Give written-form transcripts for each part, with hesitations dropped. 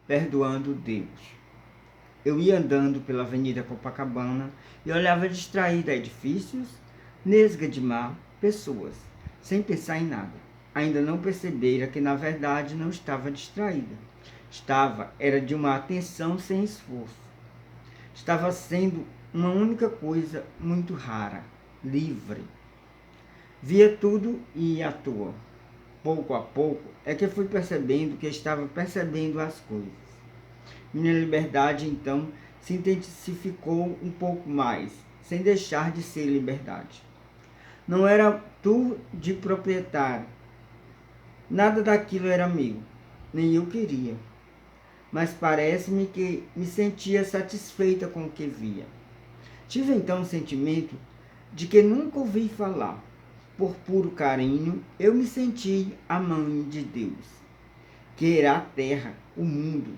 perdoando Deus. Eu ia andando pela Avenida Copacabana e olhava distraída edifícios, nesga de mar, pessoas, sem pensar em nada. Ainda não percebera que na verdade não estava distraída. Era de uma atenção sem esforço. Estava sendo uma única coisa muito rara, livre. Via tudo e ia à toa. Pouco a pouco é que fui percebendo que estava percebendo as coisas. Minha liberdade, então, se intensificou um pouco mais, sem deixar de ser liberdade. Não era tu de proprietário. Nada daquilo era meu, nem eu queria. Mas parece-me que me sentia satisfeita com o que via. Tive então o sentimento de que nunca ouvi falar. Por puro carinho, eu me senti a mãe de Deus, que era a terra, o mundo.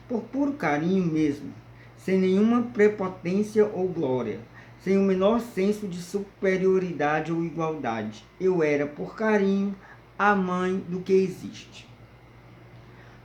Por puro carinho mesmo, sem nenhuma prepotência ou glória, sem o menor senso de superioridade ou igualdade. Eu era, por carinho, a mãe do que existe.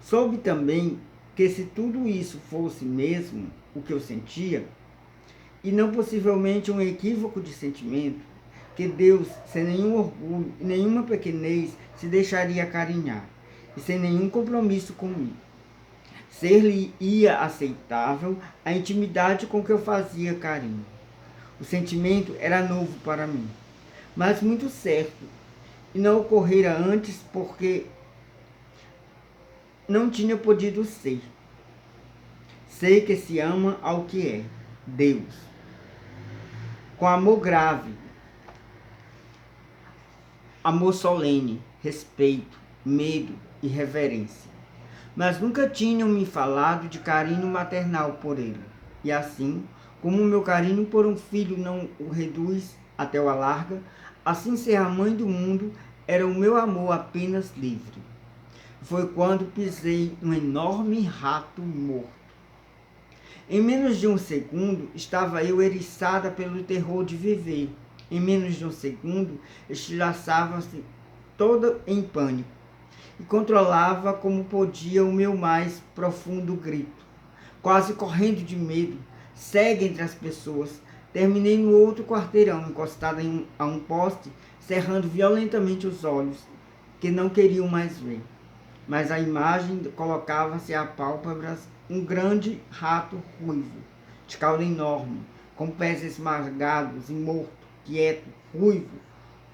Soube também que se tudo isso fosse mesmo o que eu sentia, e não possivelmente um equívoco de sentimento, que Deus, sem nenhum orgulho e nenhuma pequenez, se deixaria acarinhar, e sem nenhum compromisso comigo. Ser-lhe-ia aceitável a intimidade com que eu fazia carinho. O sentimento era novo para mim, mas muito certo, e não ocorrera antes porque não tinha podido ser. Sei que se ama ao que é, Deus, com amor grave, amor solene, respeito, medo e reverência. Mas nunca tinham me falado de carinho maternal por ele. E assim, como o meu carinho por um filho não o reduz até o alarga, assim ser a mãe do mundo era o meu amor apenas livre. Foi quando pisei um enorme rato morto. Em menos de um segundo, estava eu eriçada pelo terror de viver. Em menos de um segundo, estilhaçava-se toda em pânico e controlava como podia o meu mais profundo grito. Quase correndo de medo, cega entre as pessoas, terminei no outro quarteirão, encostada a um poste, cerrando violentamente os olhos, que não queriam mais ver. Mas a imagem colocava-se a pálpebras um grande rato ruivo, de cauda enorme, com pés esmagados e morto, quieto, ruivo.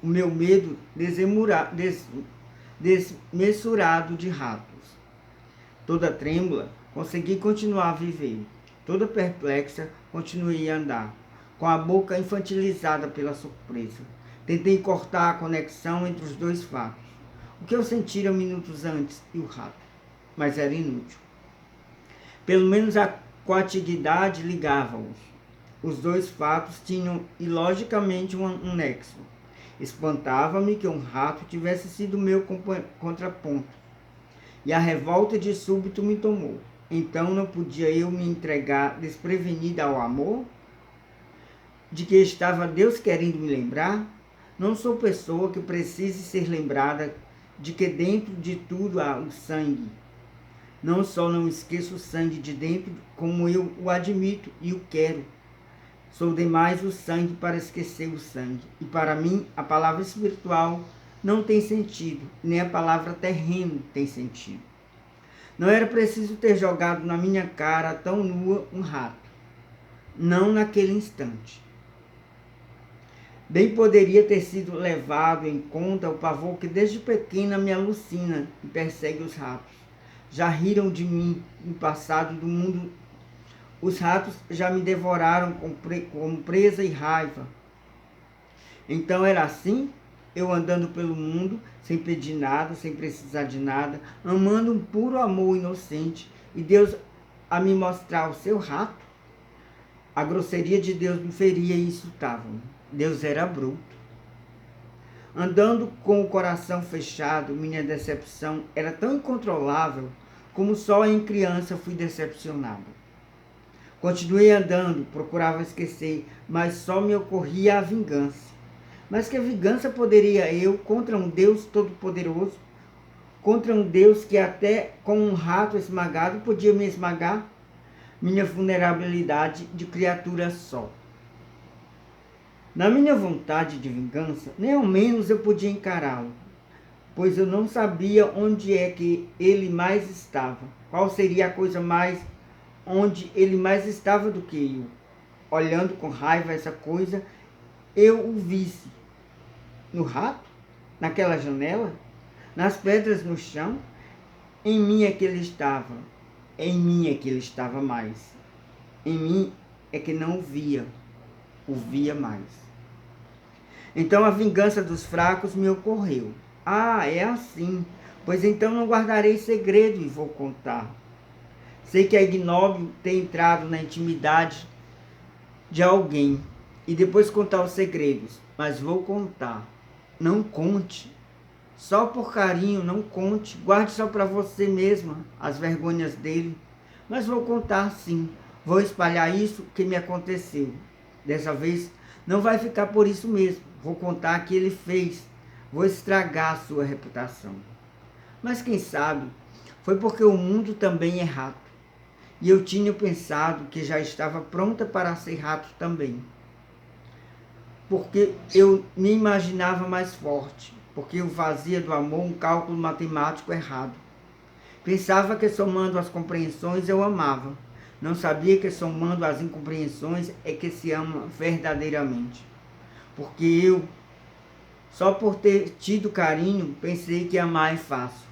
O meu medo desmesurado de ratos. Toda trêmula, consegui continuar a viver. Toda perplexa, continuei a andar, com a boca infantilizada pela surpresa. Tentei cortar a conexão entre os dois fatos. O que eu sentira minutos antes e o rato. Mas era inútil. Pelo menos a coatividade ligava-os. Os dois fatos tinham ilogicamente um nexo. Espantava-me que um rato tivesse sido meu contraponto. E a revolta de súbito me tomou. Então não podia eu me entregar desprevenida ao amor? De que estava Deus querendo me lembrar? Não sou pessoa que precise ser lembrada de que dentro de tudo há o sangue. Não só não esqueço o sangue de dentro, como eu o admito e o quero. Sou demais o sangue para esquecer o sangue. E para mim, a palavra espiritual não tem sentido, nem a palavra terreno tem sentido. Não era preciso ter jogado na minha cara tão nua um rato. Não naquele instante. Bem poderia ter sido levado em conta o pavor que desde pequena me alucina e persegue os ratos. Já riram de mim no passado do mundo. Os ratos já me devoraram como presa e raiva. Então era assim, eu andando pelo mundo, sem pedir nada, sem precisar de nada, amando um puro amor inocente, e Deus a me mostrar o seu rato. A grosseria de Deus me feria e insultava-me. Deus era bruto. Andando com o coração fechado, minha decepção era tão incontrolável como só em criança fui decepcionado. Continuei andando, procurava esquecer, mas só me ocorria a vingança. Mas que vingança poderia eu contra um Deus todo-poderoso? contra um Deus que até com um rato esmagado podia me esmagar? Minha vulnerabilidade de criatura só. Na minha vontade de vingança, nem ao menos eu podia encará-lo, pois eu não sabia onde é que ele mais estava. Qual seria a coisa mais onde ele mais estava do que eu? Olhando com raiva essa coisa, eu o visse. No rato? Naquela janela? Nas pedras no chão? Em mim é que ele estava. Em mim é que ele estava mais. Em mim é que não o via mais. Então a vingança dos fracos me ocorreu. Ah, é assim. Pois então não guardarei segredo e vou contar. Sei que é ignóbil ter entrado na intimidade de alguém e depois contar os segredos, mas vou contar. Não conte. Só por carinho, não conte. Guarde só para você mesma as vergonhas dele. Mas vou contar sim. Vou espalhar isso que me aconteceu. Dessa vez não vai ficar por isso mesmo. Vou contar que ele fez. Vou estragar a sua reputação. Mas quem sabe, foi porque o mundo também é rato. E eu tinha pensado que já estava pronta para ser rato também. Porque eu me imaginava mais forte. Porque eu fazia do amor um cálculo matemático errado. Pensava que somando as compreensões eu amava. Não sabia que somando as incompreensões é que se ama verdadeiramente. Porque eu, só por ter tido carinho, pensei que amar é fácil.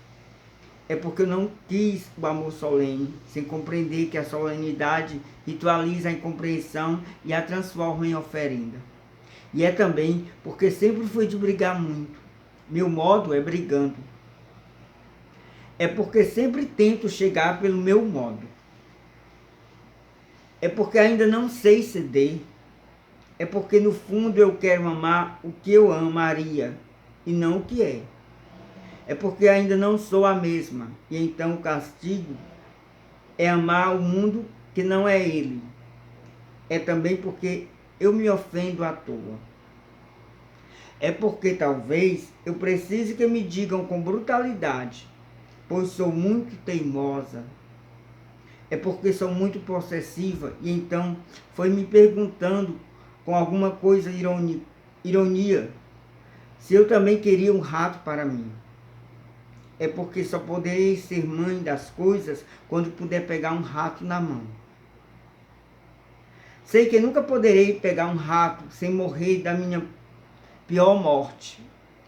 É porque eu não quis o amor solene, sem compreender que a solenidade ritualiza a incompreensão e a transforma em oferenda. E é também porque sempre fui de brigar muito. Meu modo é brigando. É porque sempre tento chegar pelo meu modo. É porque ainda não sei ceder. É porque no fundo eu quero amar o que eu amaria e não o que é. É porque ainda não sou a mesma. E então o castigo é amar o mundo que não é ele. É também porque eu me ofendo à toa. É porque talvez eu precise que me digam com brutalidade, pois sou muito teimosa. É porque sou muito possessiva e então foi me perguntando com alguma coisa ironia se eu também queria um rato para mim. É porque só poderei ser mãe das coisas quando puder pegar um rato na mão. Sei que nunca poderei pegar um rato sem morrer da minha pior morte.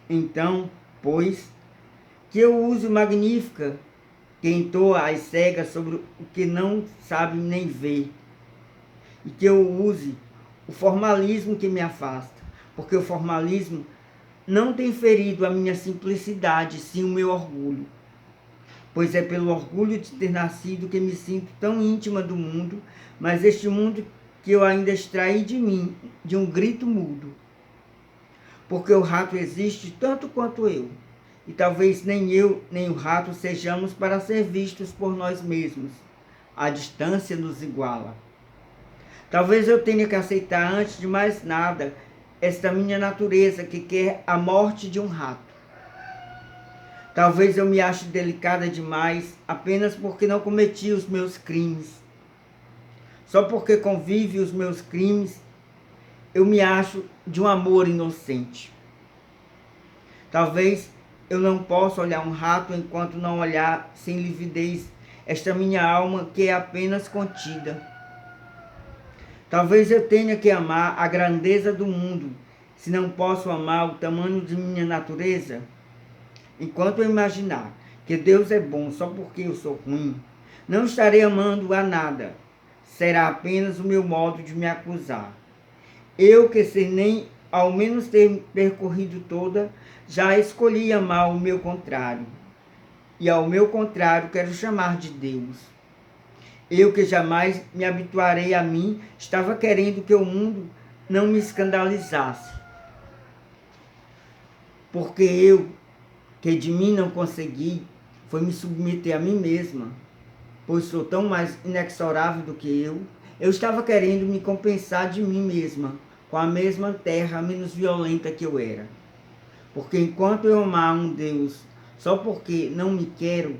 Então, pois, que eu use magnífica que entoa as cegas sobre o que não sabe nem ver. E que eu use o formalismo que me afasta. Porque o formalismo não tem ferido a minha simplicidade, sim o meu orgulho. Pois é pelo orgulho de ter nascido que me sinto tão íntima do mundo, mas este mundo que eu ainda extraí de mim, de um grito mudo. Porque o rato existe tanto quanto eu. E talvez nem eu, nem o rato sejamos para ser vistos por nós mesmos. A distância nos iguala. Talvez eu tenha que aceitar antes de mais nada esta minha natureza que quer a morte de um rato. Talvez eu me ache delicada demais apenas porque não cometi os meus crimes. Só porque convive os meus crimes, eu me acho de um amor inocente. Talvez eu não possa olhar um rato enquanto não olhar sem lividez esta minha alma que é apenas contida. Talvez eu tenha que amar a grandeza do mundo, se não posso amar o tamanho de minha natureza. Enquanto eu imaginar que Deus é bom só porque eu sou ruim, não estarei amando a nada. Será apenas o meu modo de me acusar. Eu que sem nem ao menos ter percorrido toda, já escolhi amar o meu contrário. E ao meu contrário quero chamar de Deus. Eu que jamais me habituarei a mim, estava querendo que o mundo não me escandalizasse. Porque eu, que de mim não consegui, foi me submeter a mim mesma, pois sou tão mais inexorável do que eu estava querendo me compensar de mim mesma, com a mesma terra menos violenta que eu era. Porque enquanto eu amar um Deus só porque não me quero,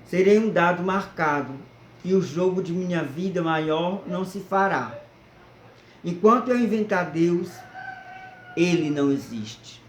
serei um dado marcado, e o jogo de minha vida maior não se fará. Enquanto eu inventar Deus, ele não existe.